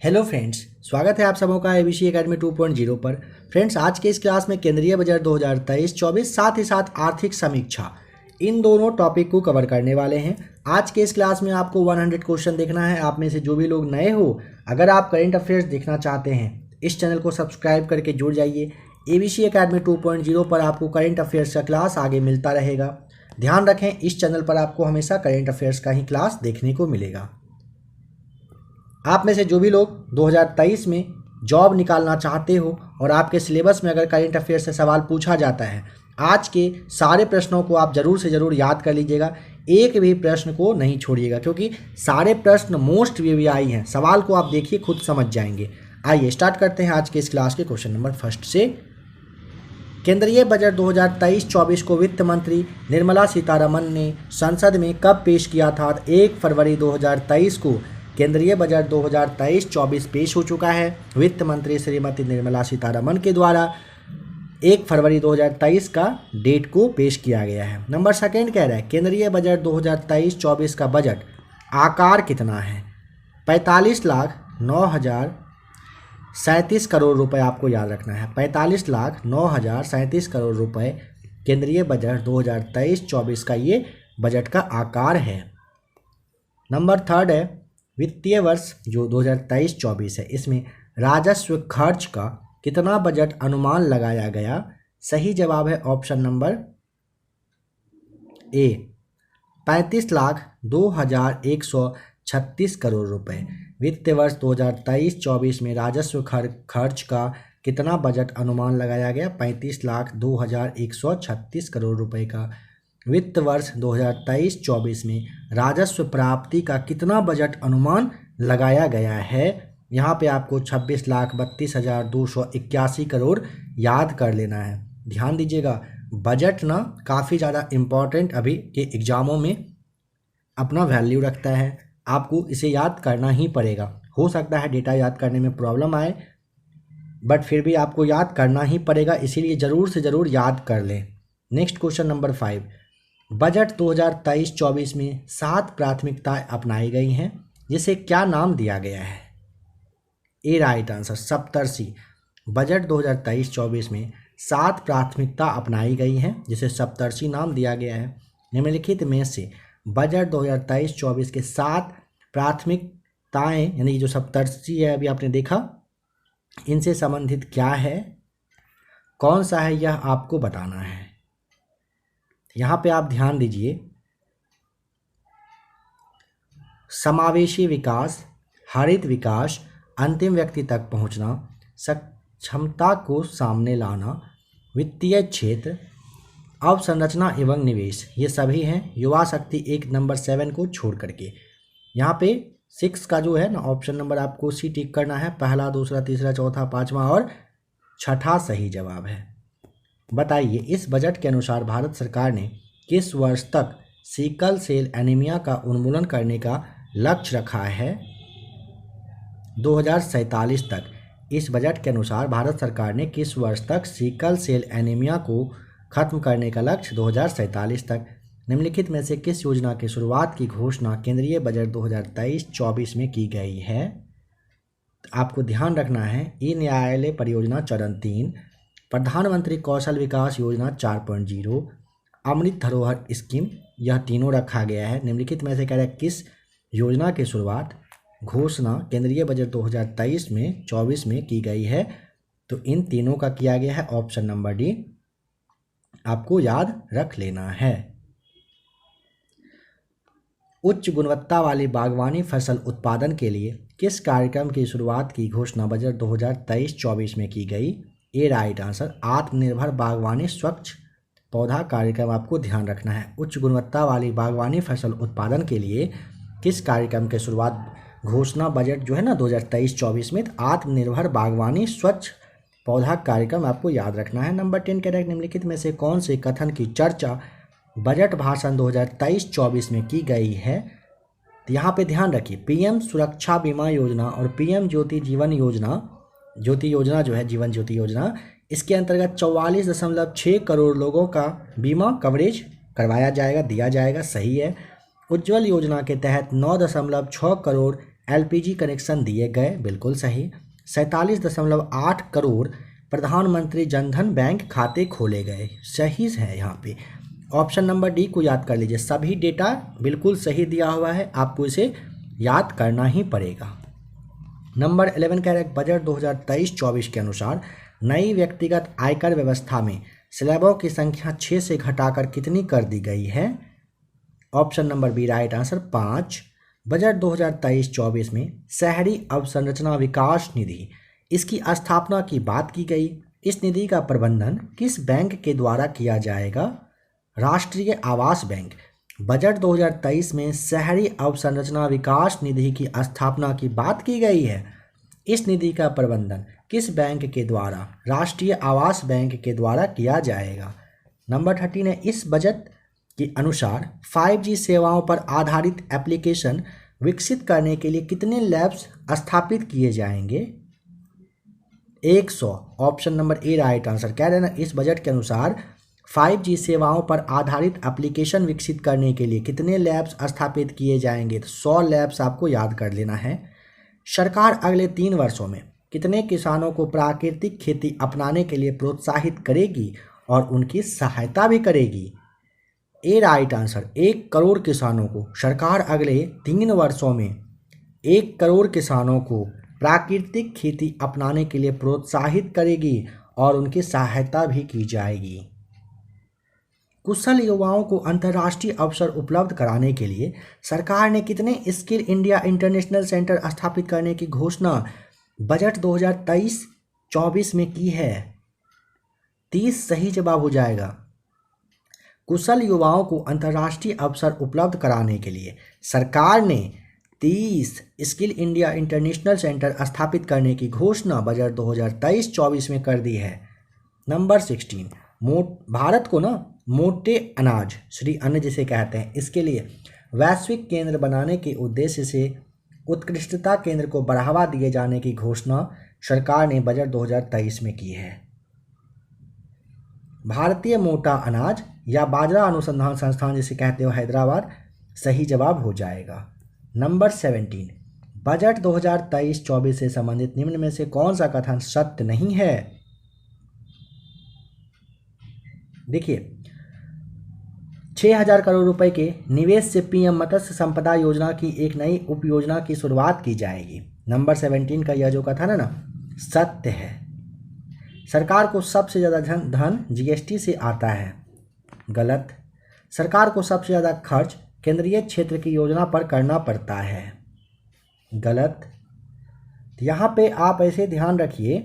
Hello friends, स्वागत है आप सबों का एबीसी एकेडमी 2.0 पर। फ्रेंड्स, आज के इस क्लास में केंद्रीय बजट 2023-24 साथ ही साथ आर्थिक समीक्षा, इन दोनों टॉपिक को कवर करने वाले हैं। आज के इस क्लास में आपको 100 क्वेश्चन देखना है। आप में से जो भी लोग नए हो, अगर आप करंट अफेयर्स देखना चाहते हैं, इस चैनल को सब्सक्राइब करके जुड़ जाइए। एबीसी एकेडमी 2.0 पर आपको करंट अफेयर्स का क्लास आगे मिलता रहेगा। ध्यान रखें, इस चैनल पर आपको हमेशा करंट अफेयर्स का ही क्लास देखने को मिलेगा। आप में से जो भी लोग 2023 में जॉब निकालना चाहते हो और आपके सिलेबस में अगर करंट अफेयर से सवाल पूछा जाता है, आज के सारे प्रश्नों को आप ज़रूर से ज़रूर याद कर लीजिएगा। एक भी प्रश्न को नहीं छोड़िएगा, क्योंकि सारे प्रश्न मोस्ट वीवीआई हैं। सवाल को आप देखिए, खुद समझ जाएंगे। आइए स्टार्ट करते हैं आज के इस क्लास के क्वेश्चन नंबर फर्स्ट से। केंद्रीय बजट 2023-24 को वित्त मंत्री निर्मला सीतारमण ने संसद में कब पेश किया था? 1 फरवरी 2023 को केंद्रीय बजट 2023-24 पेश हो चुका है। वित्त मंत्री श्रीमती निर्मला सीतारमण के द्वारा 1 फरवरी 2023 का डेट को पेश किया गया है। नंबर सेकेंड कह रहा है, केंद्रीय बजट 2023-24 का बजट आकार कितना है? 45,09,037 करोड़ रुपए आपको याद रखना है। 45,09,037 करोड़ रुपए केंद्रीय बजट 2023-24 का ये बजट का आकार है। नंबर थर्ड है, वित्तीय वर्ष जो 2023-24 है, इसमें राजस्व खर्च का कितना बजट अनुमान लगाया गया? सही जवाब है ऑप्शन नंबर ए, 35,02,136 करोड़ रुपए। वित्तीय वर्ष 2023-24 में राजस्व खर्च का कितना बजट अनुमान लगाया गया? 35,02,136 करोड़ रुपए का वित्त वर्ष 2023-24 में राजस्व प्राप्ति का कितना बजट अनुमान लगाया गया है? यहाँ पे आपको 26,32,281 करोड़ याद कर लेना है। ध्यान दीजिएगा, बजट ना काफ़ी ज़्यादा इम्पॉर्टेंट अभी के एग्ज़ामों में अपना वैल्यू रखता है। आपको इसे याद करना ही पड़ेगा। हो सकता है डेटा याद करने में प्रॉब्लम आए, बट फिर भी आपको याद करना ही पड़ेगा, इसीलिए ज़रूर से ज़रूर याद कर लें। नेक्स्ट क्वेश्चन नंबर 5, बजट 2023-24 में 7 प्राथमिकताएं अपनाई गई हैं, जिसे क्या नाम दिया गया है? A right answer, Saptarishi. Budget 2023-24 में 7 प्राथमिकता अपनाई गई हैं, जिसे सप्तर्षि नाम दिया गया है। निम्नलिखित में से बजट 2023-24 के 7 प्राथमिकताएं, यानी जो सप्तर्षि है अभी आपने देखा, इनसे संबंधित क्या है, कौन सा है, यह आपको बताना है। यहाँ पे आप ध्यान दीजिए, समावेशी विकास, हरित विकास, अंतिम व्यक्ति तक पहुँचना, सक्षमता को सामने लाना, वित्तीय क्षेत्र, अवसंरचना एवं निवेश, ये सभी हैं। युवा शक्ति 1 नंबर 7 को छोड़ करके। यहाँ पे 6 का जो है ना ऑप्शन नंबर आपको सी टिक करना है। पहला, दूसरा, तीसरा, चौथा, पाँचवा और छठा सही जवाब है। बताइए, इस बजट के अनुसार भारत सरकार ने किस वर्ष तक सिकल सेल एनीमिया का उन्मूलन करने का लक्ष्य रखा है? 2047 तक। इस बजट के अनुसार भारत सरकार ने किस वर्ष तक सिकल सेल एनीमिया को खत्म करने का लक्ष्य? 2047 तक। निम्नलिखित में से किस योजना की शुरुआत की घोषणा केंद्रीय बजट 2023-24 में की गई है? आपको ध्यान रखना है, ई न्यायालय परियोजना चरण 3, प्रधानमंत्री कौशल विकास योजना 4.0, अमृत धरोहर स्कीम, यह तीनों रखा गया है। निम्नलिखित में से कह रहा है किस योजना की शुरुआत घोषणा केंद्रीय बजट 2023-24 में की गई है? तो इन तीनों का किया गया है ऑप्शन नंबर डी, आपको याद रख लेना है। उच्च गुणवत्ता वाली बागवानी फसल उत्पादन के लिए किस कार्यक्रम की शुरुआत की घोषणा बजट 2023-24 में की गई? ए राइट आंसर, आत्मनिर्भर बागवानी स्वच्छ पौधा कार्यक्रम आपको ध्यान रखना है। उच्च गुणवत्ता वाली बागवानी फसल उत्पादन के लिए किस कार्यक्रम की शुरुआत घोषणा बजट जो है ना 2023-24 में? आत्मनिर्भर बागवानी स्वच्छ पौधा कार्यक्रम आपको याद रखना है। नंबर 10 कह रहा है, निम्नलिखित में से कौन से कथन की चर्चा बजट भाषण 2023-24 में की गई है? तो यहाँ पे ध्यान रखिए, पीएम सुरक्षा बीमा योजना और पीएम ज्योति जीवन योजना, ज्योति योजना जो है जीवन ज्योति योजना, इसके अंतर्गत 44.6 करोड़ लोगों का बीमा कवरेज करवाया जाएगा, दिया जाएगा। सही है। उज्ज्वल योजना के तहत 9.6 करोड़ एलपीजी कनेक्शन दिए गए, बिल्कुल सही। 47.8 करोड़ प्रधानमंत्री जनधन बैंक खाते खोले गए, सही है यहाँ पे। ऑप्शन नंबर डी को याद कर लीजिए, सभी डेटा बिल्कुल सही दिया हुआ है, आपको इसे याद करना ही पड़ेगा। नंबर 11 कह रहा है बजट 2023-24 के अनुसार नई व्यक्तिगत आयकर व्यवस्था में स्लैबों की संख्या 6 से घटाकर कितनी कर दी गई है। Option number B right answer 5। Budget 2023-24 में शहरी अवसंरचना विकास निधि, इसकी स्थापना की बात की गई। इस निधि का प्रबंधन किस बैंक के द्वारा किया जाएगा। राष्ट्रीय आवास बैंक। बजट 2023 में शहरी अवसंरचना विकास निधि की स्थापना की बात की गई है। इस निधि का प्रबंधन किस बैंक के द्वारा, राष्ट्रीय आवास बैंक के द्वारा किया जाएगा। नंबर 13 है इस बजट के अनुसार 5G सेवाओं पर आधारित एप्लीकेशन विकसित करने के लिए कितने लैब्स स्थापित किए जाएंगे। 100। Option number A right answer. कह रहे हैं ना, इस बजट के अनुसार 5G सेवाओं पर आधारित एप्लीकेशन विकसित करने के लिए कितने लैब्स स्थापित किए जाएंगे, तो 100 लैब्स आपको याद कर लेना है। सरकार अगले 3 वर्षों में कितने किसानों को प्राकृतिक खेती अपनाने के लिए प्रोत्साहित करेगी और उनकी सहायता भी करेगी। ए राइट आंसर, 1 करोड़ किसानों को सरकार अगले 3 वर्षों में 1 करोड़ किसानों को प्राकृतिक खेती अपनाने के लिए प्रोत्साहित करेगी और उनकी सहायता भी की जाएगी। कुशल युवाओं को अंतर्राष्ट्रीय अवसर उपलब्ध कराने के लिए सरकार ने कितने स्किल इंडिया इंटरनेशनल सेंटर स्थापित करने की घोषणा बजट 2023-24 में की है। 30 सही जवाब हो जाएगा। कुशल युवाओं को अंतर्राष्ट्रीय अवसर उपलब्ध कराने के लिए सरकार ने 30 स्किल इंडिया इंटरनेशनल सेंटर स्थापित करने की घोषणा बजट 2023-24 में कर दी है। नंबर 16, भारत को ना मोटे अनाज, श्री अन्न जिसे कहते हैं, इसके लिए वैश्विक केंद्र बनाने के उद्देश्य से उत्कृष्टता केंद्र को बढ़ावा दिए जाने की घोषणा सरकार ने बजट 2023 में की है। भारतीय मोटा अनाज या बाजरा अनुसंधान संस्थान जिसे कहते हो हैदराबाद, सही जवाब हो जाएगा। नंबर 17, बजट 2023-24 से संबंधित निम्न में से कौन सा कथन सत्य नहीं है। देखिए, 6,000 करोड़ रुपए के निवेश से पीएम मत्स्य संपदा योजना की एक नई उपयोजना की शुरुआत की जाएगी। नंबर 17 का यह जो कथन है ना, सत्य है। सरकार को सबसे ज़्यादा धन जीएसटी से आता है, गलत। सरकार को सबसे ज़्यादा खर्च केंद्रीय क्षेत्र की योजना पर करना पड़ता है, गलत। यहाँ पे आप ऐसे ध्यान रखिए,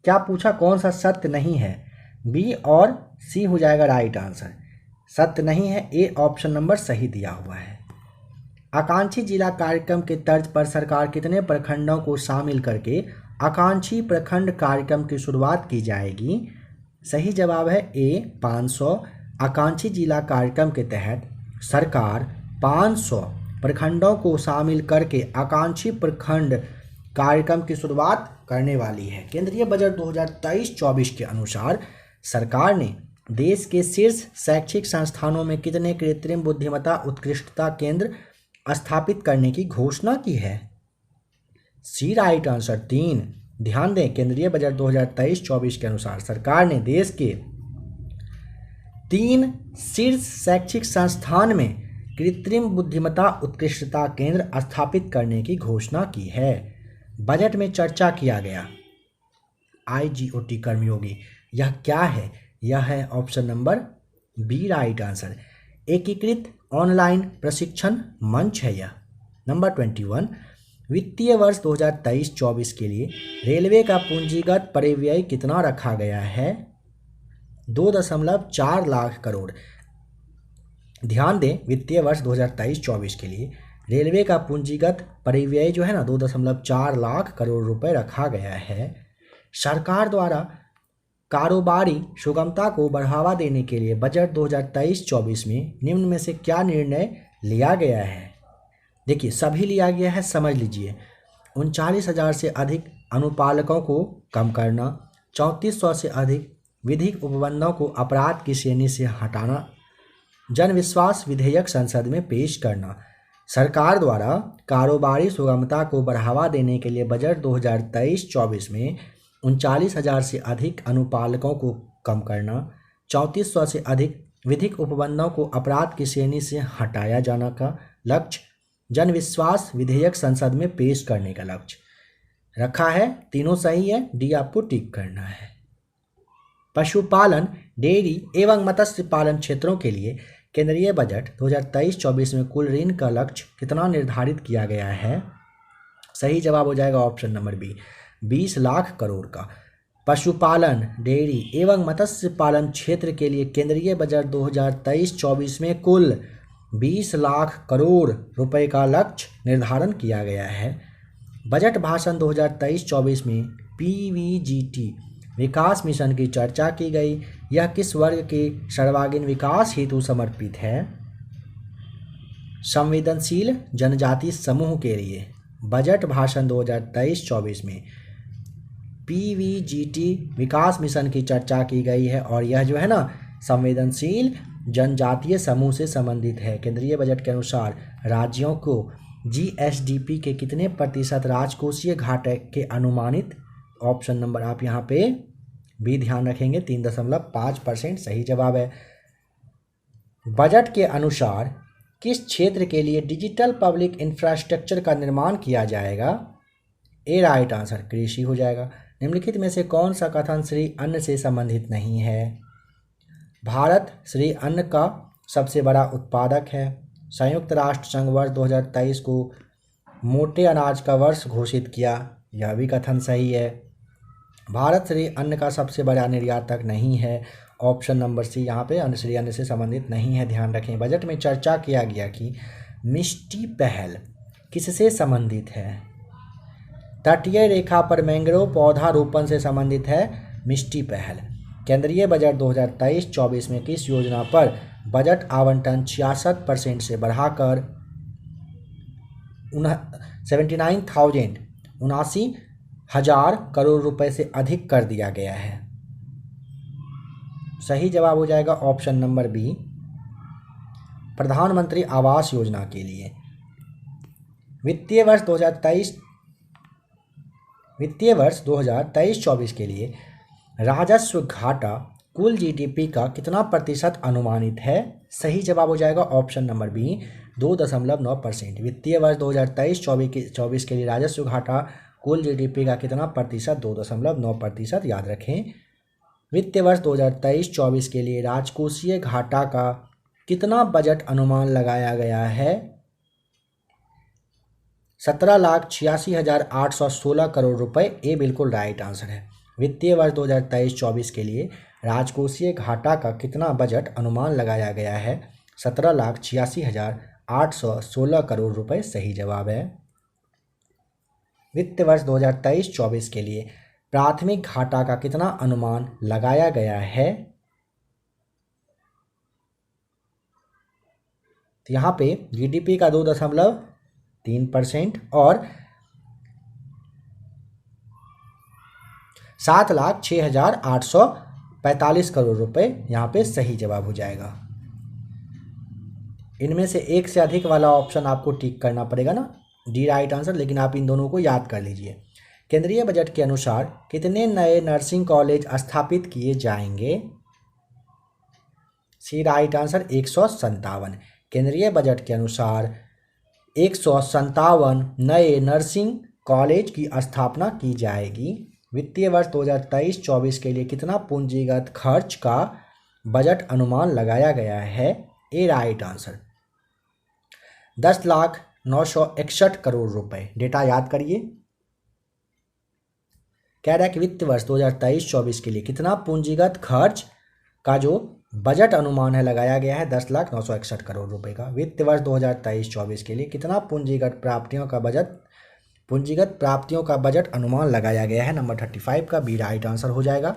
क्या पूछा कौन सा सत्य नहीं है, बी और सी हो जाएगा राइट आंसर। सत्य नहीं है, ए ऑप्शन नंबर सही दिया हुआ है। आकांक्षी जिला कार्यक्रम के तर्ज पर सरकार कितने प्रखंडों को शामिल करके आकांक्षी प्रखंड कार्यक्रम की शुरुआत की जाएगी। सही जवाब है ए 500। आकांक्षी जिला कार्यक्रम के तहत सरकार 500 प्रखंडों को शामिल करके आकांक्षी प्रखंड कार्यक्रम की शुरुआत करने वाली है। केंद्रीय बजट 2023-24 के अनुसार सरकार ने देश के शीर्ष शैक्षिक संस्थानों में कितने कृत्रिम बुद्धिमत्ता उत्कृष्टता केंद्र स्थापित करने की घोषणा की है। सी राइट आंसर 3। ध्यान दें, केंद्रीय बजट 2023-24 के अनुसार सरकार ने देश के 3 शीर्ष शैक्षिक संस्थान में कृत्रिम बुद्धिमत्ता उत्कृष्टता केंद्र स्थापित करने की घोषणा की है। बजट में चर्चा किया गया IGOT कर्मयोगी, यह क्या है। यह है option number B right answer, एकीकृत ऑनलाइन प्रशिक्षण मंच है यह। नंबर 21, वित्तीय वर्ष 2023-24 के लिए रेलवे का पूंजीगत परिव्यय कितना रखा गया है। 2.4 लाख करोड़। ध्यान दें, वित्तीय वर्ष 2023-24 के लिए रेलवे का पूंजीगत परिव्यय जो है ना 2.4 लाख करोड़ रुपए रखा गया है। सरकार द्वारा कारोबारी सुगमता को बढ़ावा देने के लिए बजट 2023-24 में निम्न में से क्या निर्णय लिया गया है। देखिए, सभी लिया गया है, समझ लीजिए। 39,000 से अधिक अनुपालकों को कम करना, 3400 से अधिक विधिक उपबंधों को अपराध की श्रेणी से हटाना, जन विश्वास विधेयक संसद में पेश करना, सरकार द्वारा कारोबारी सुगमता को बढ़ावा देने के लिए बजट 2023-24 में 39,000 से अधिक अनुपालकों को कम करना, 3400 से अधिक विधिक उपबंधों को अपराध की श्रेणी से हटाया जाने का लक्ष्य, जनविश्वास विधेयक संसद में पेश करने का लक्ष्य रखा है। तीनों सही है, डी आपको टिक करना है। पशुपालन, डेयरी एवं मत्स्य पालन क्षेत्रों के लिए केंद्रीय बजट 2023-24 में कुल ऋण का लक्ष्य कितना निर्धारित किया गया है? सही जवाब हो जाएगा option number B, 20 lakh crore का। पशुपालन, डेयरी एवं मत्स्य पालन क्षेत्र के लिए केंद्रीय बजट 2023-24 में कुल 20 लाख करोड़ रुपए का लक्ष्य निर्धारण किया गया है। बजट भाषण 2023-24 में पीवीजीटी विकास मिशन की चर्चा की गई। यह किस वर्ग के सर्वांगीण विकास हेतु समर्पित है? संवेदनशील जनजाति समूह के लिए बजट भाषण 2023-24 में पीवीजीटी विकास मिशन की चर्चा की गई है और यह जो है ना संवेदनशील जनजातीय समूह से संबंधित है। केंद्रीय बजट के अनुसार राज्यों को जीएसडीपी के कितने प्रतिशत राजकोषीय घाटे के अनुमानित, ऑप्शन नंबर आप यहाँ पे भी ध्यान रखेंगे, 3.5% सही जवाब है। बजट के अनुसार किस क्षेत्र के लिए डिजिटल पब्लिक इंफ्रास्ट्रक्चर का निर्माण किया जाएगा? ए राइट आंसर कृषि हो जाएगा। निम्नलिखित में से कौन सा कथन श्री अन्न से संबंधित नहीं है? भारत श्री अन्न का सबसे बड़ा उत्पादक है। संयुक्त राष्ट्र संघ वर्ष 2023 को मोटे अनाज का वर्ष घोषित किया, यह भी कथन सही है। भारत श्री अन्न का सबसे बड़ा निर्यातक नहीं है, ऑप्शन नंबर सी यहाँ पे श्री अन्न से संबंधित नहीं है, ध्यान रखें। बजट में चर्चा किया गया कि मिष्टी पहल किससे संबंधित है? तटीय रेखा पर मैंग्रोव पौधा रोपण से संबंधित है मिष्टी पहल। केंद्रीय बजट 2023-24 में किस योजना पर बजट आवंटन 66% से बढ़ाकर 79,000 करोड़ रुपए से अधिक कर दिया गया है? सही जवाब हो जाएगा ऑप्शन नंबर बी, प्रधानमंत्री आवास योजना के लिए। वित्तीय वर्ष 2023-24 के लिए राजस्व घाटा कुल जीडीपी का कितना प्रतिशत अनुमानित है? सही जवाब हो जाएगा ऑप्शन नंबर बी, 2.9%। वित्तीय वर्ष 2023-24 के लिए राजस्व घाटा कुल जीडीपी का कितना प्रतिशत? 2.9%, याद रखें। वित्तीय वर्ष 2023-24 के लिए राजकोषीय घाटा का कितना बजट अनुमान लगाया गया है? 17,86,816 करोड़ रुपए, ये बिल्कुल राइट आंसर है। वित्तीय वर्ष 2023-24 के लिए राजकोषीय घाटा का कितना बजट अनुमान लगाया गया है? 17,86,816 करोड़ रुपए सही जवाब है। वित्त वर्ष 2023-24 के लिए प्राथमिक घाटा का कितना अनुमान लगाया गया है? तो यहाँ पे जीडीपी का 2.3% और 7,06,845 करोड़ रुपए यहाँ पे सही जवाब हो जाएगा। इनमें से एक से अधिक वाला ऑप्शन आपको टिक करना पड़ेगा ना, डी राइट आंसर, लेकिन आप इन दोनों को याद कर लीजिए। केंद्रीय बजट के अनुसार कितने नए नर्सिंग कॉलेज स्थापित किए जाएंगे? सी राइट आंसर, 157। केंद्रीय बजट के अनुसार 157 नए नर्सिंग कॉलेज की स्थापना की जाएगी। वित्तीय वर्ष 2023-24 के लिए कितना पूंजीगत खर्च का बजट अनुमान लगाया गया है? ए राइट आंसर, 10,09,61 करोड़ रुपए। डेटा याद करिए। कह रहा है कि वित्त वर्ष 2023-24 के लिए कितना पूंजीगत खर्च का जो बजट अनुमान है लगाया गया है? 10,09,61 करोड़ रुपए का। वित्त वर्ष 2023-24 के लिए कितना पूंजीगत प्राप्तियों का बजट अनुमान लगाया गया है? नंबर 35 का बी राइट आंसर हो जाएगा,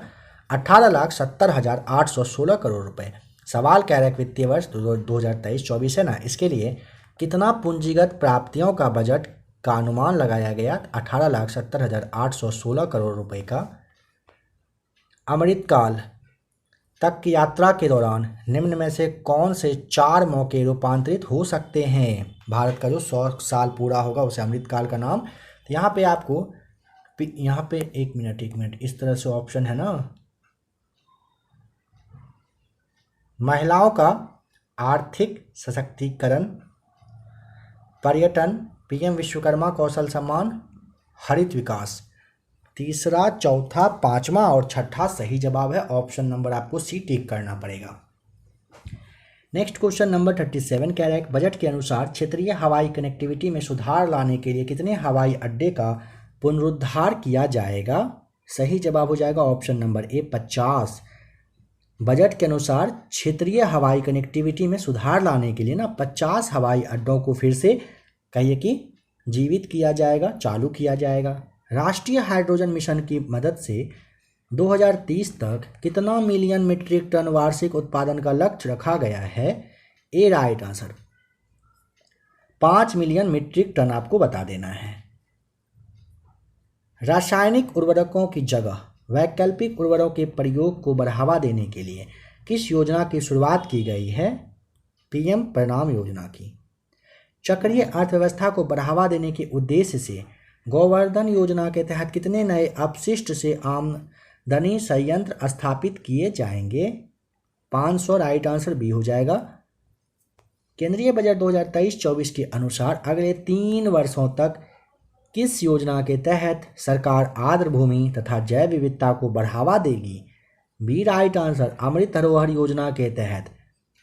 18,70,816 करोड़ रुपए। सवाल कह रहा है कि वित्तीय वर्ष 2023-24 है ना, इसके लिए कितना पूंजीगत प्राप्तियों का बजट का अनुमान लगाया गया? 18,70,816 करोड़ रुपए का। अमृतकाल तक की यात्रा के दौरान निम्न में से कौन से 4 मौके रूपांतरित हो सकते हैं? भारत का जो 100 साल पूरा होगा उसे अमृतकाल का नाम। तो यहाँ पे आपको यहाँ पे एक मिनट इस तरह से ऑप्शन है ना, महिलाओं का आर्थिक सशक्तिकरण, पर्यटन, पीएम विश्वकर्मा कौशल सम्मान, हरित विकास। तीसरा, चौथा, पांचवा और छठा सही जवाब है। ऑप्शन नंबर आपको सी टिक करना पड़ेगा। नेक्स्ट क्वेश्चन नंबर 37 कह रहा है बजट के अनुसार क्षेत्रीय हवाई कनेक्टिविटी में सुधार लाने के लिए कितने हवाई अड्डे का पुनरुद्धार किया जाएगा? सही जवाब हो जाएगा ऑप्शन नंबर ए 50। बजट के अनुसार क्षेत्रीय हवाई कनेक्टिविटी में सुधार लाने के लिए ना 50 हवाई अड्डों को फिर से कहिए कि जीवित किया जाएगा, चालू किया जाएगा। राष्ट्रीय हाइड्रोजन मिशन की मदद से 2030 तक कितना मिलियन मीट्रिक टन वार्षिक उत्पादन का लक्ष्य रखा गया है? A right answer 5 million metric ton आपको बता देना है। रासायनिक उर्वरकों की जगह वैकल्पिक उर्वरकों के प्रयोग को बढ़ावा देने के लिए किस योजना की शुरुआत की गई है? पीएम परिणाम योजना की। चक्रीय अर्थव्यवस्था को बढ़ावा देने के उद्देश्य से गोवर्धन योजना के तहत कितने नए अपशिष्ट से आमदनी संयंत्र स्थापित किए जाएंगे? 500 राइट आंसर बी हो जाएगा। केंद्रीय बजट 2023-24 के अनुसार अगले 3 वर्षों तक किस योजना के तहत सरकार आर्द्र भूमि तथा जैव विविधता को बढ़ावा देगी? बी राइट आंसर अमृत धरोहर योजना के तहत।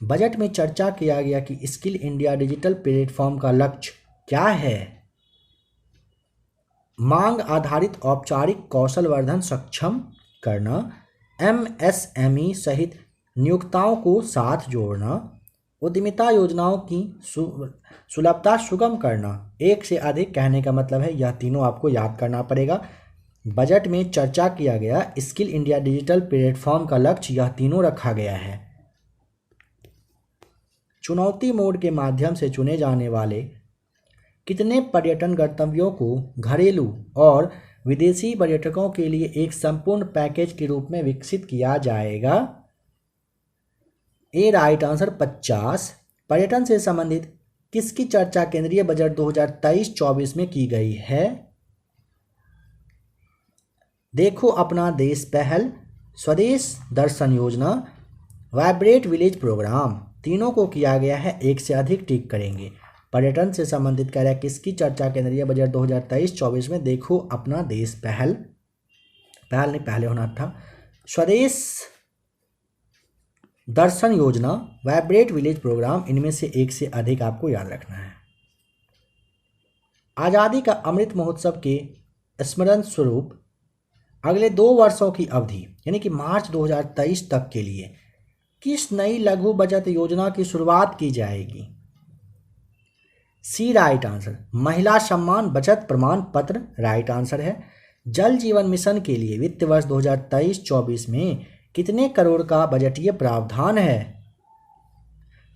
बजट में चर्चा किया गया कि स्किल इंडिया डिजिटल प्लेटफॉर्म का लक्ष्य क्या है? मांग आधारित औपचारिक कौशल वर्धन सक्षम करना, एमएसएमई सहित नियोक्ताओं को साथ जोड़ना, उद्यमिता योजनाओं की सुलभता सुगम करना। एक से अधिक कहने का मतलब है यह तीनों आपको याद करना पड़ेगा। बजट में चर्चा किया गया स्किल इंडिया डिजिटल प्लेटफॉर्म का लक्ष्य यह तीनों रखा गया है। चुनौती मोड के माध्यम से चुने जाने वाले कितने पर्यटन गंतव्यों को घरेलू और विदेशी पर्यटकों के लिए एक संपूर्ण पैकेज के रूप में विकसित किया जाएगा? ए राइट आंसर 50। पर्यटन से संबंधित किसकी चर्चा केंद्रीय बजट 2023-24 में की गई है? देखो अपना देश पहल, स्वदेश दर्शन योजना, वाइब्रेट विलेज प्रोग्राम। तीनों को किया गया है, एक से अधिक टिक करेंगे। पर्यटन से संबंधित कह रहा है किसकी चर्चा केंद्रीय बजट 2023-24 में? देखो अपना देश पहल, पहल नहीं पहले होना था, स्वदेश दर्शन योजना, वाइब्रेट विलेज प्रोग्राम। इनमें से एक से अधिक आपको याद रखना है। आज़ादी का अमृत महोत्सव के स्मरण स्वरूप अगले 2 वर्षों की अवधि यानी कि मार्च 2023 तक के लिए किस नई लघु बचत योजना की शुरुआत की जाएगी? सी राइट आंसर महिला सम्मान बचत प्रमाण पत्र राइट आंसर है। जल जीवन मिशन के लिए वित्त वर्ष 2023-24 में कितने करोड़ का बजटीय प्रावधान है?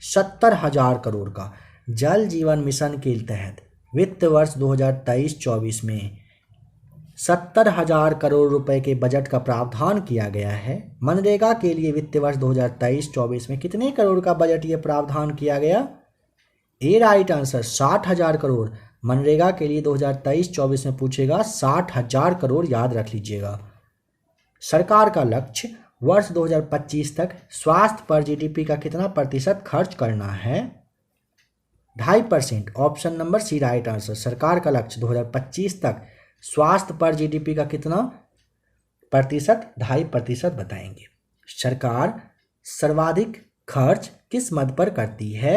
70,000 करोड़ का। जल जीवन मिशन के तहत वित्त वर्ष 2023-24 में 70,000 करोड़ रुपए के बजट का प्रावधान किया गया है। मनरेगा के लिए वित्त वर्ष 2023-24 में कितने करोड़ का बजटीय प्रावधान किया गया? ए राइट आंसर 60,000 करोड़। मनरेगा के लिए 2023-24 में पूछेगा 60,000 करोड़, याद रख लीजिएगा। सरकार का लक्ष्य वर्ष 2025 तक स्वास्थ्य पर जीडीपी का कितना प्रतिशत खर्च करना है? 2.5%। Option number C right answer. सरकार का लक्ष्य 2025 तक स्वास्थ्य पर जीडीपी का कितना प्रतिशत? 2.5% बताएंगे। सरकार सर्वाधिक खर्च किस मद पर करती है?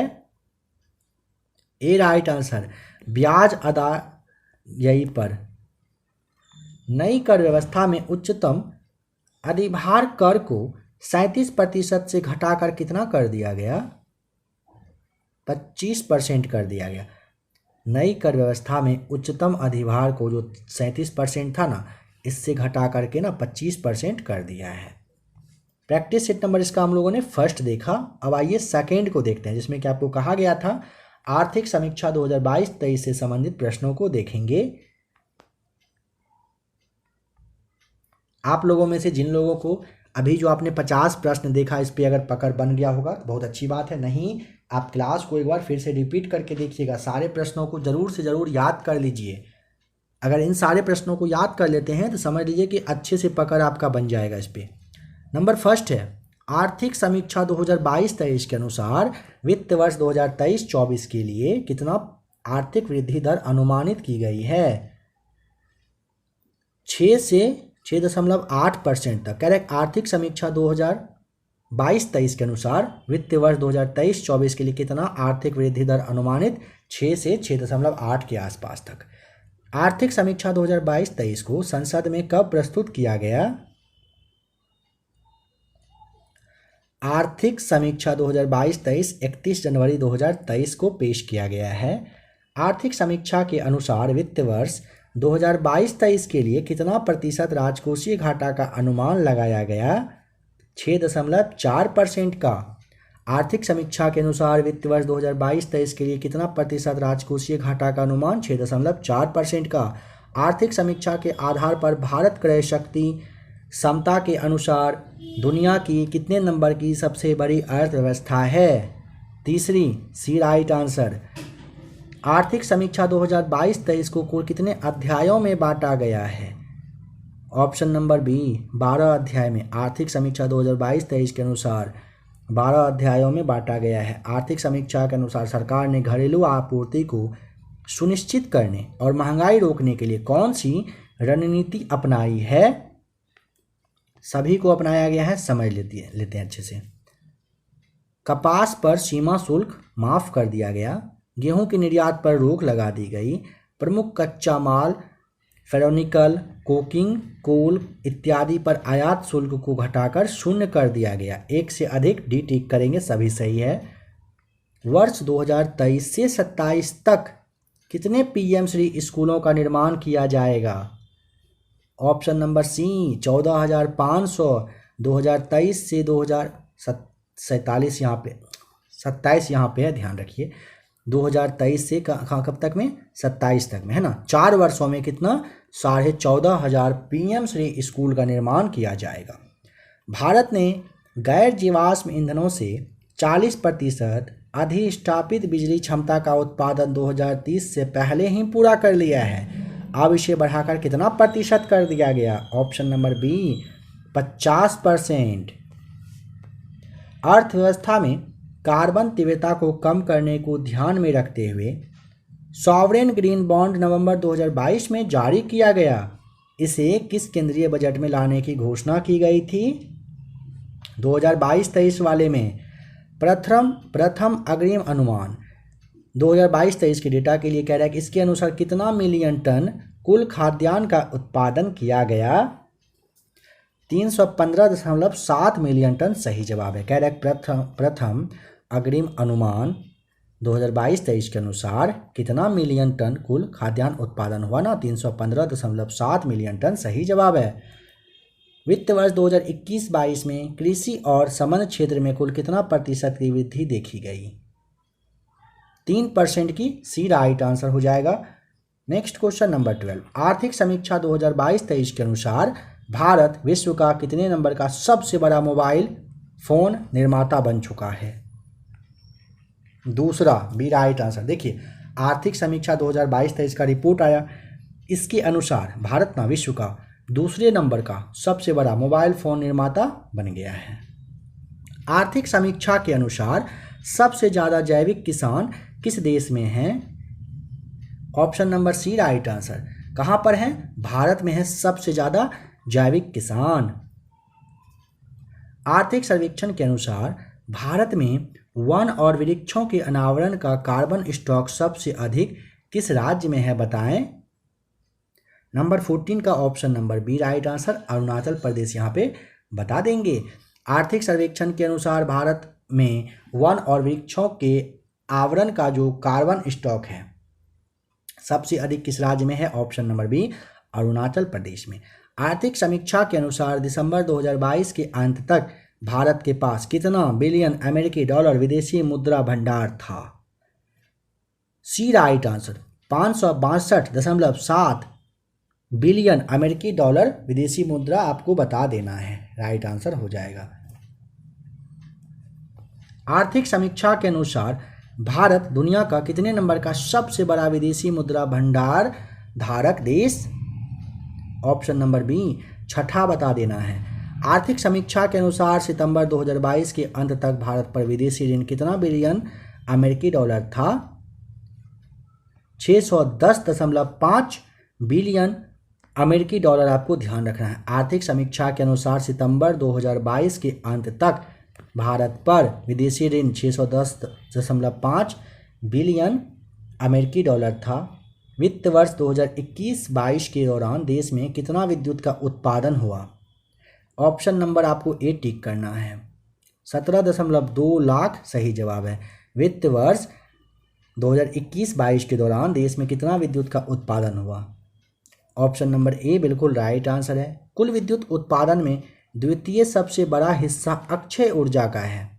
ए राइट आंसर ब्याज अदायगी पर। नई कर व्यवस्था में उच्चतम अधिभार कर को 37% से घटाकर कितना कर दिया गया? 25% कर दिया गया। नई कर व्यवस्था में उच्चतम अधिभार को जो 37% था ना, इससे घटा करके ना 25% कर दिया है। प्रैक्टिस सेट नंबर इसका हम लोगों ने फर्स्ट देखा। अब आइए सेकेंड को देखते हैं, जिसमें कि आपको कहा गया था आर्थिक समीक्षा 2022-23 से संबंधित प्रश्नों को देखेंगे। आप लोगों में से जिन लोगों को अभी जो आपने 50 प्रश्न देखा इस पे अगर पकड़ बन गया होगा तो बहुत अच्छी बात है, नहीं आप क्लास को एक बार फिर से रिपीट करके देखिएगा, सारे प्रश्नों को ज़रूर से ज़रूर याद कर लीजिए। अगर इन सारे प्रश्नों को याद कर लेते हैं तो समझ लीजिए कि अच्छे से पकड़ आपका बन जाएगा इस पे। नंबर फर्स्ट है, आर्थिक समीक्षा 2022-23 के अनुसार वित्त वर्ष 2023-24 के लिए कितना आर्थिक वृद्धि दर अनुमानित की गई है? 6 से 6.8% तक। करेक्ट। आर्थिक समीक्षा 2022-23 के अनुसार वित्त वर्ष 2023-24 के लिए कितना आर्थिक वृद्धि दर अनुमानित? 6 से 6.8 के आसपास तक। आर्थिक समीक्षा 2022-23 को संसद में कब प्रस्तुत किया गया? आर्थिक समीक्षा 2022-23 31 जनवरी 2023 को पेश किया गया है। आर्थिक समीक्षा के अनुसार वित्त वर्ष 2022-23 के लिए कितना प्रतिशत राजकोषीय घाटा का अनुमान लगाया गया? 6.4% का। आर्थिक समीक्षा के अनुसार वित्त वर्ष 2022-23 के लिए कितना प्रतिशत राजकोषीय घाटा का अनुमान? 6.4% का। आर्थिक समीक्षा के आधार पर भारत क्रय शक्ति समता के अनुसार दुनिया की कितने नंबर की सबसे बड़ी अर्थव्यवस्था है? तीसरी। सी राइट आंसर। आर्थिक समीक्षा 2022-23 को कुल कितने अध्यायों में बांटा गया है? ऑप्शन नंबर बी 12 अध्याय में। आर्थिक समीक्षा 2022-23 के अनुसार 12 अध्यायों में बांटा गया है। आर्थिक समीक्षा के अनुसार सरकार ने घरेलू आपूर्ति को सुनिश्चित करने और महंगाई रोकने के लिए कौन सी रणनीति अपनाई है? सभी को अपनाया गया है, समझ लेते हैं अच्छे से। कपास पर सीमा शुल्क माफ़ कर दिया गया, गेहूं के निर्यात पर रोक लगा दी गई, प्रमुख कच्चा माल फेरोनिकल, कोकिंग, कोल इत्यादि पर आयात शुल्क को घटाकर शून्य कर दिया गया। एक से अधिक डी टिक करेंगे, सभी सही है। वर्ष 2023 से 27 तक कितने पीएम श्री स्कूलों का निर्माण किया जाएगा? ऑप्शन नंबर सी 14,500। 2023 से 2047 यहाँ पे 27 यहाँ पे है, ध्यान रखिए। 2023 से कब तक में? 27 तक में, है ना। 4 वर्षों में कितना? 14,500 पीएम श्री स्कूल का निर्माण किया जाएगा। भारत ने गैर जीवाश्म ईंधनों से 40% अधिष्ठापित बिजली क्षमता का उत्पादन 2030 से पहले ही पूरा कर लिया है। अब इसे बढ़ाकर कितना प्रतिशत कर दिया गया? Option number B 50%। अर्थव्यवस्था में कार्बन तीव्रता को कम करने को ध्यान में रखते हुए सॉवरेन ग्रीन बॉन्ड नवंबर 2022 में जारी किया गया। इसे किस केंद्रीय बजट में लाने की घोषणा की गई थी? 2022-23 वाले में प्रथम अग्रिम अनुमान 2022-23 के डेटा के लिए कह रहा है कि इसके अनुसार कितना मिलियन टन कुल खाद्यान्न का उत्पादन किया गया? 315.7 मिलियन टन सही जवाब है। कह रहा है प्रथम अग्रिम अनुमान 2022-23 के अनुसार कितना मिलियन टन कुल खाद्यान्न उत्पादन हुआ ना? 315.7 मिलियन टन सही जवाब है। वित्त वर्ष 2021-22 में कृषि और संबद्ध क्षेत्र में कुल कितना प्रतिशत की वृद्धि देखी गई? 3% की। सी राइट आंसर हो जाएगा। Next question number 12। आर्थिक समीक्षा 2022-23 के अनुसार भारत विश्व का कितने नंबर का सबसे बड़ा मोबाइल फोन निर्माता बन चुका है? दूसरा बी राइट आंसर। देखिए आर्थिक समीक्षा 2022-23 का रिपोर्ट आया, इसके अनुसार भारत ना विश्व का दूसरे नंबर का सबसे बड़ा मोबाइल फोन निर्माता बन गया है। आर्थिक समीक्षा के अनुसार सबसे ज़्यादा जैविक किसान किस देश में हैं? Option number C right answer. कहाँ पर हैं? भारत में है सबसे ज़्यादा जैविक किसान। आर्थिक सर्वेक्षण के अनुसार भारत में वन और वृक्षों के अनावरण का कार्बन स्टॉक सबसे अधिक किस राज्य में है? बताएं। नंबर 14 का option number B right answer, Arunachal Pradesh यहाँ पे बता देंगे। आर्थिक सर्वेक्षण के अनुसार भारत में वन और वृक्षों के आवरण का जो कार्बन स्टॉक है सबसे अधिक किस राज्य में है? Option number B Arunachal Pradesh में। आर्थिक समीक्षा के अनुसार दिसंबर 2022 के अंत तक भारत के पास कितना बिलियन अमेरिकी डॉलर विदेशी मुद्रा भंडार था? सी राइट आंसर 562.7 बिलियन अमेरिकी डॉलर विदेशी मुद्रा आपको बता देना है, राइट आंसर हो जाएगा। आर्थिक समीक्षा के अनुसार भारत दुनिया का कितने नंबर का सबसे बड़ा विदेशी मुद्रा भंडार धारक देश? ऑप्शन नंबर बी छठा बता देना है। आर्थिक समीक्षा के अनुसार सितंबर 2022 के अंत तक भारत पर विदेशी ऋण कितना बिलियन अमेरिकी डॉलर था? 610.5 बिलियन अमेरिकी डॉलर आपको ध्यान रखना है। आर्थिक समीक्षा के अनुसार सितंबर 2022 के अंत तक भारत पर विदेशी ऋण 610.5 बिलियन अमेरिकी डॉलर था। वित्त वर्ष 2021-22 के दौरान देश में कितना विद्युत का उत्पादन हुआ? ऑप्शन नंबर आपको ए टिक करना है। 17.2 लाख सही जवाब है। वित्त वर्ष 2021-22 के दौरान देश में कितना विद्युत का उत्पादन हुआ? ऑप्शन नंबर ए बिल्कुल राइट आंसर है। कुल विद्युत उत्पादन में द्वितीय सबसे बड़ा हिस्सा अक्षय ऊर्जा का है।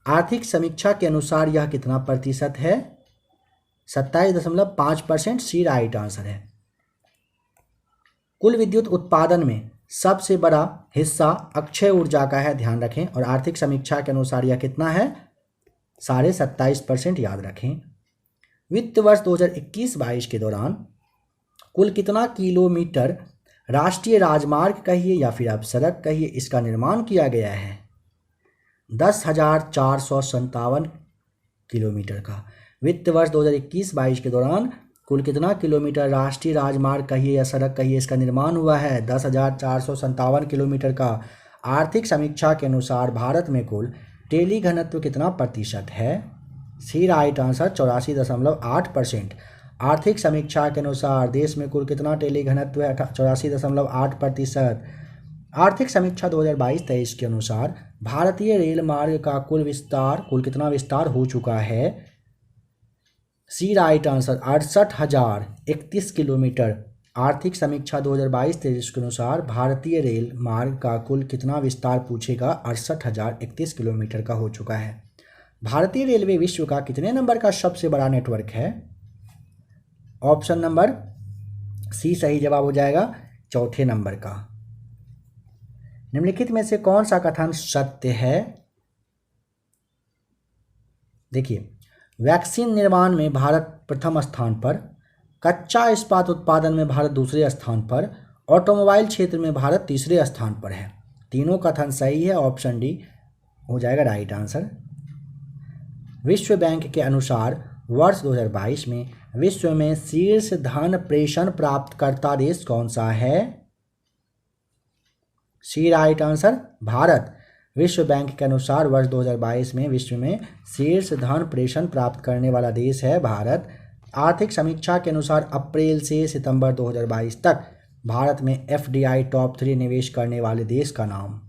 आर्थिक समीक्षा के अनुसार यह कितना प्रतिशत है? 27.5%, सी राइट आंसर है। कुल विद्युत उत्पादन में सबसे बड़ा हिस्सा अक्षय ऊर्जा का है, ध्यान रखें। और आर्थिक समीक्षा के अनुसार यह कितना है? 27.5%, याद रखें। वित्त वर्ष 2021-22 के दौरान कुल कितना किलोमीटर राष्ट्रीय राजमार्ग कहिए या फिर आप सड़क कहिए, इसका निर्माण किया गया है? 10,457 किलोमीटर का। वित्त वर्ष 2021-22 के दौरान कुल कितना किलोमीटर राष्ट्रीय राजमार्ग कहिए या सड़क कहिए, इसका निर्माण हुआ है? 10,457 किलोमीटर का। आर्थिक समीक्षा के अनुसार भारत में कुल टेली घनत्व कितना प्रतिशत है? सी राइट आंसर 84.8%। आर्थिक समीक्षा के अनुसार देश में कुल कितना टेली घनत्व है? 84.8%। आर्थिक समीक्षा 2022-23 के अनुसार भारतीय रेल मार्ग का कुल कितना विस्तार हो चुका है? सी राइट आंसर 68,031 किलोमीटर। आर्थिक समीक्षा 2022-23 के अनुसार भारतीय रेल मार्ग का कुल कितना विस्तार पूछेगा? 68,031 किलोमीटर का हो चुका है। भारतीय रेलवे विश्व का कितने नंबर का सबसे बड़ा नेटवर्क है? ऑप्शन नंबर सी सही जवाब हो जाएगा, चौथे नंबर का। निम्नलिखित में से कौन सा कथन सत्य है? देखिए, वैक्सीन निर्माण में भारत प्रथम स्थान पर, कच्चा इस्पात उत्पादन में भारत दूसरे स्थान पर, ऑटोमोबाइल क्षेत्र में भारत तीसरे स्थान पर है। तीनों कथन सही है, ऑप्शन डी हो जाएगा राइट आंसर। विश्व बैंक के अनुसार वर्ष 2022 में विश्व में शीर्ष धन प्रेषण प्राप्तकर्ता देश कौन सा है? सी राइट आंसर भारत। विश्व बैंक के अनुसार वर्ष 2022 में विश्व में शीर्ष धन प्रेषण प्राप्त करने वाला देश है भारत। आर्थिक समीक्षा के अनुसार अप्रैल से सितंबर 2022 तक भारत में एफडीआई टॉप 3 निवेश करने वाले देश का नाम?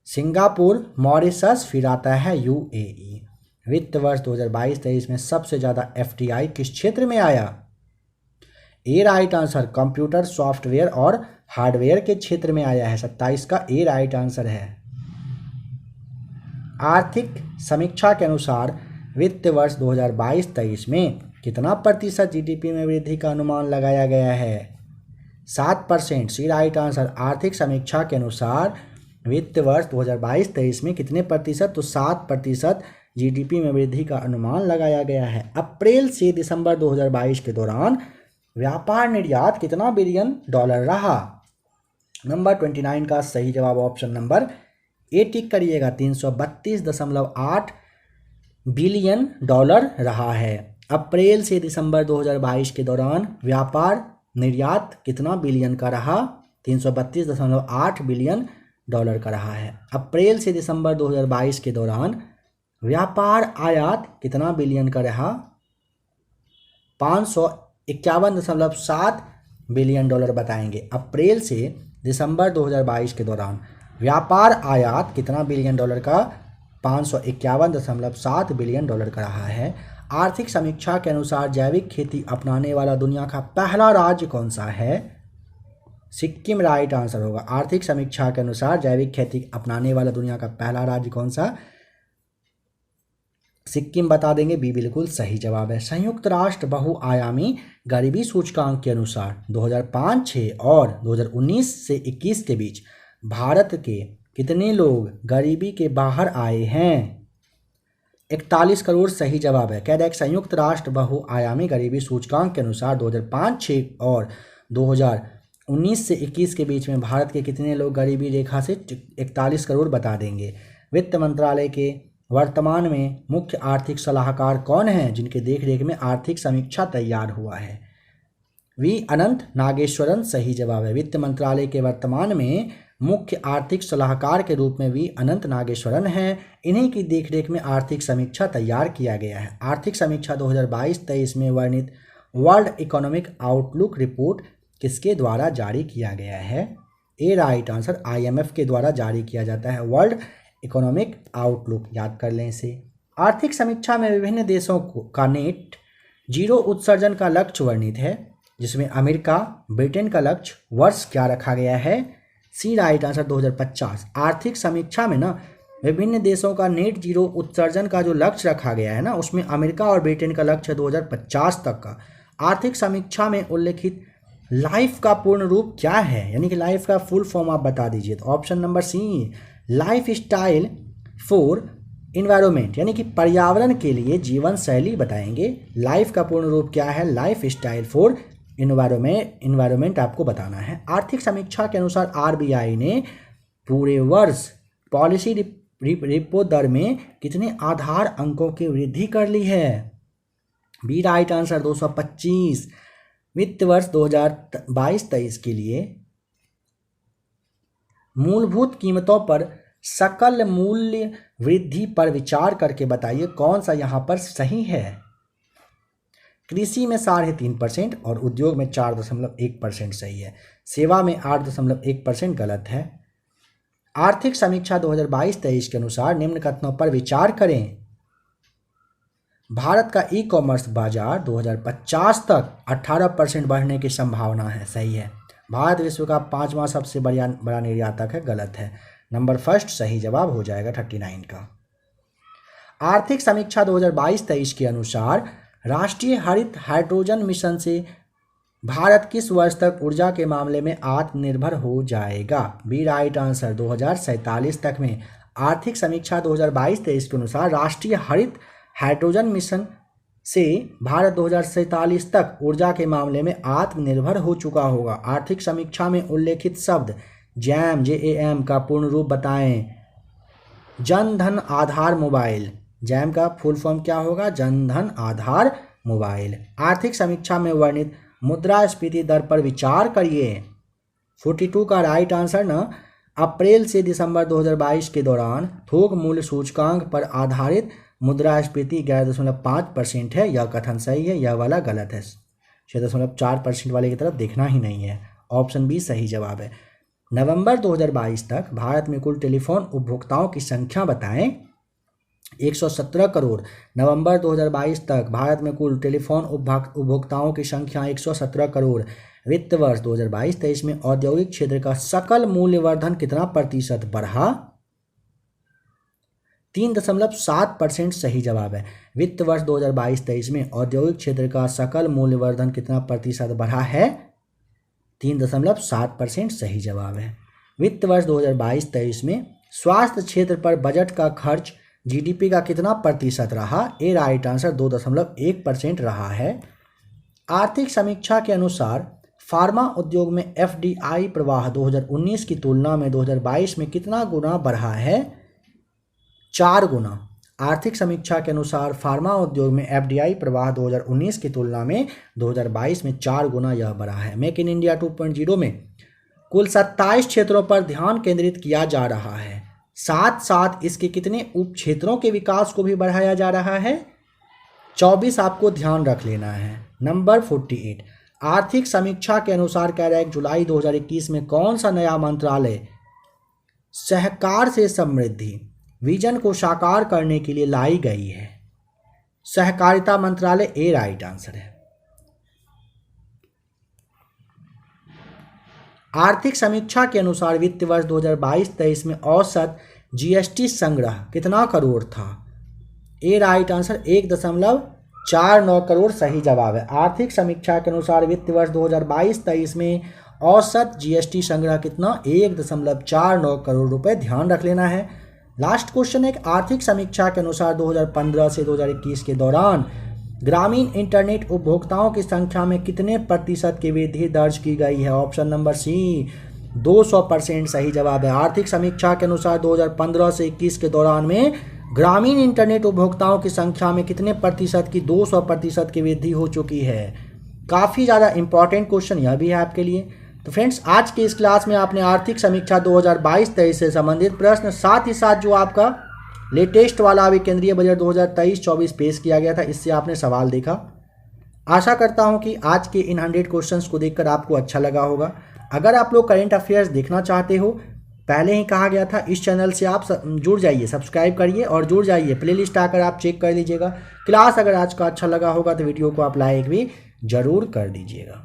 सिंगापुर, मॉरिशस, फिर आता है यूएई। वित्त वर्ष 2022-23 में सबसे ज़्यादा एफडीआई किस क्षेत्र में आया? ए राइट आंसर कंप्यूटर, सॉफ्टवेयर और हार्डवेयर के क्षेत्र में आया है। 27 का ए राइट आंसर है। आर्थिक समीक्षा के अनुसार वित्त वर्ष 2022-23 में कितना प्रतिशत जीडीपी में वृद्धि का अनुमान लगाया गया है? 7%, सी राइट आंसर। आर्थिक समीक्षा के अनुसार वित्त वर्ष 2022-23 में कितने प्रतिशत? तो 7% जीडीपी में वृद्धि का अनुमान लगाया गया है। अप्रैल से दिसंबर 2022 के दौरान व्यापार निर्यात कितना बिलियन डॉलर रहा? नंबर 29 का सही जवाब ऑप्शन नंबर ए टिक करिएगा, 332.8 बिलियन डॉलर रहा है। अप्रैल से दिसंबर 2022 के दौरान व्यापार निर्यात कितना बिलियन का रहा? 332.8 बिलियन डॉलर का रहा है। अप्रैल से दिसंबर 2022 के दौरान व्यापार आयात कितना बिलियन का रहा? 551.7 बिलियन डॉलर बताएंगे। अप्रैल से दिसंबर 2022 के दौरान व्यापार आयात कितना बिलियन डॉलर का? 551.7 बिलियन डॉलर का रहा है। आर्थिक समीक्षा के अनुसार जैविक खेती अपनाने वाला दुनिया का पहला राज्य कौन सा है? सिक्किम राइट आंसर होगा। आर्थिक समीक्षा के अनुसार जैविक खेती अपनाने वाला दुनिया का पहला राज्य कौन सा? सिक्किम बता देंगे, बी बिल्कुल सही जवाब है। संयुक्त राष्ट्र बहुआयामी गरीबी सूचकांक के अनुसार 2005-6 और 2019 से 21 के बीच भारत के कितने लोग गरीबी के बाहर आए हैं? 41 करोड़ सही जवाब है। कह रहा है कि संयुक्त राष्ट्र बहुआयामी गरीबी सूचकांक के अनुसार 2005-6 और 2019 से 21 के बीच में भारत के कितने लोग गरीबी रेखा से 41 करोड़ बता देंगे। वित्त मंत्रालय के वर्तमान में मुख्य आर्थिक सलाहकार कौन हैं जिनके देखरेख में आर्थिक समीक्षा तैयार हुआ है? वी अनंत नागेश्वरन सही जवाब है। वित्त मंत्रालय के वर्तमान में मुख्य आर्थिक सलाहकार के रूप में वी अनंत नागेश्वरन हैं। इन्हीं की देखरेख में आर्थिक समीक्षा तैयार किया गया है। आर्थिक समीक्षा 2022-23 में वर्णित वर्ल्ड इकोनॉमिक आउटलुक रिपोर्ट किसके द्वारा जारी किया गया है? ए राइट आंसर, IMF के द्वारा जारी किया जाता है वर्ल्ड इकोनॉमिक आउटलुक, याद कर लें इसे। आर्थिक समीक्षा में विभिन्न देशों का नेट जीरो उत्सर्जन का लक्ष्य वर्णित है, जिसमें अमेरिका, ब्रिटेन का लक्ष्य वर्ष क्या रखा गया है? सी राइट आंसर 2050। आर्थिक समीक्षा में ना विभिन्न देशों का नेट जीरो उत्सर्जन का जो लक्ष्य रखा गया है ना, उसमें अमेरिका और ब्रिटेन का लक्ष्य है 2050 तक का। आर्थिक समीक्षा में उल्लेखित लाइफ का पूर्ण रूप क्या है, यानी कि लाइफ का फुल फॉर्म आप बता दीजिए। तो option number C, lifestyle for environment, यानी कि पर्यावरण के लिए जीवन शैली बताएंगे। लाइफ का पूर्ण रूप क्या है? लाइफ स्टाइल फॉर इन्वायरमेंट आपको बताना है। आर्थिक समीक्षा के अनुसार RBI ने पूरे वर्ष पॉलिसी रिपो दर में कितने आधार अंकों की वृद्धि कर ली है? B right answer 225। वित्त वर्ष 2022-23 के लिए मूलभूत कीमतों पर सकल मूल्य वृद्धि पर विचार करके बताइए कौन सा यहाँ पर सही है। कृषि में 3.5% और उद्योग में 4.1% सही है। सेवा में 8.1% गलत है। आर्थिक समीक्षा 2022-23 के अनुसार निम्न कथनों पर विचार करें। भारत का ई-कॉमर्स बाजार 2050 तक 18% बढ़ने की संभावना है, सही है। भारत विश्व का 5वां सबसे बड़ा निर्यातक है, गलत है। नंबर फर्स्ट सही जवाब हो जाएगा 39 का। आर्थिक समीक्षा 2022-23 के अनुसार राष्ट्रीय हरित हाइड्रोजन मिशन से भारत किस वर्ष तक ऊर्जा के मामले में आत्मनिर्भर हो जाएगा? बी राइट आंसर 2047 तक में। आर्थिक समीक्षा 2022-23 के अनुसार राष्ट्रीय हरित हाइड्रोजन मिशन से भारत 2047 तक ऊर्जा के मामले में आत्मनिर्भर हो चुका होगा। आर्थिक समीक्षा में उल्लेखित शब्द JAM का पूर्ण रूप बताएं। जन धन आधार मोबाइल, जैम का फुल फॉर्म क्या होगा? जन धन आधार मोबाइल। आर्थिक समीक्षा में वर्णित मुद्रास्फीति दर पर विचार करिए। 42 का राइट आंसर ना अप्रैल से दिसंबर 2022 के दौरान थोक मूल्य सूचकांक पर आधारित मुद्रास्फीति 11.5% है। यह कथन सही है, यह वाला गलत है। 6.4% वाले की तरफ देखना ही नहीं है। ऑप्शन बी सही जवाब है। नवंबर 2022 तक भारत में कुल टेलीफोन उपभोक्ताओं की संख्या बताएं। 117 करोड़। नवंबर 2022 तक भारत में कुल टेलीफोन उपभोक्ताओं की संख्या 117 करोड़। वित्त वर्ष 2022-23 में औद्योगिक क्षेत्र का सकल मूल्यवर्धन कितना प्रतिशत बढ़ा? 3.7% सही जवाब है। वित्त वर्ष 2022-23 में औद्योगिक क्षेत्र का सकल मूल्यवर्धन कितना प्रतिशत बढ़ा है? 3.7% सही जवाब है। वित्त वर्ष 2022-23 में स्वास्थ्य क्षेत्र पर बजट का खर्च GDP का कितना प्रतिशत रहा? ए राइट आंसर 2.1% रहा है। आर्थिक समीक्षा के अनुसार फार्मा उद्योग में FDI प्रवाह 2019 की तुलना में 2022 में कितना गुना बढ़ा है? 4 गुना। आर्थिक समीक्षा के अनुसार फार्मा उद्योग में FDI प्रवाह 2019 की तुलना में 2022 में 4 गुना यह बढ़ा है। मेक इन इंडिया 2.0 में कुल 27 क्षेत्रों पर ध्यान केंद्रित किया जा रहा है। साथ साथ इसके कितने उप क्षेत्रों के विकास को भी बढ़ाया जा रहा है? 24 आपको ध्यान रख लेना है। नंबर 48 आर्थिक समीक्षा के अनुसार कह रहा है जुलाई 2021 में कौन सा नया मंत्रालय सहकार से समृद्धि विजन को साकार करने के लिए लाई गई है? सहकारिता मंत्रालय ए राइट आंसर है। आर्थिक समीक्षा के अनुसार वित्त वर्ष 2022-23 में औसत GST संग्रह कितना करोड़ था? ए राइट आंसर 1.49 करोड़ सही जवाब है। आर्थिक समीक्षा के अनुसार वित्त वर्ष 2022-23 में औसत जीएसटी संग्रह कितना 1.49 करोड़ रुपए, ध्यान रख लेना है। लास्ट क्वेश्चन है आर्थिक समीक्षा के अनुसार 2015 से 2021 के दौरान ग्रामीण इंटरनेट उपभोक्ताओं की संख्या में कितने प्रतिशत की वृद्धि दर्ज की गई है? ऑप्शन नंबर सी 200% सही जवाब है। आर्थिक समीक्षा के अनुसार 2015 से 21 के दौरान में ग्रामीण इंटरनेट उपभोक्ताओं की संख्या में कितने प्रतिशत की 200% की वृद्धि हो चुकी है। काफ़ी ज़्यादा इंपॉर्टेंट क्वेश्चन यह भी है आपके लिए। तो फ्रेंड्स आज के इस क्लास में आपने आर्थिक समीक्षा 2022-23 से संबंधित प्रश्न, साथ ही साथ जो आपका लेटेस्ट वाला अभी केंद्रीय बजट 2023-24 पेश किया गया था, इससे आपने सवाल देखा। आशा करता हूं कि आज के इन 100 क्वेश्चंस को देखकर आपको अच्छा लगा होगा। अगर आप लोग करंट अफेयर्स देखना चाहते हो, पहले ही कहा गया था इस चैनल से आप जुड़ जाइए, सब्सक्राइब करिए और जुड़ जाइए। प्लेलिस्ट आकर आप चेक कर लीजिएगा। क्लास अगर आज का अच्छा लगा होगा तो वीडियो को आप लाइक भी ज़रूर कर दीजिएगा।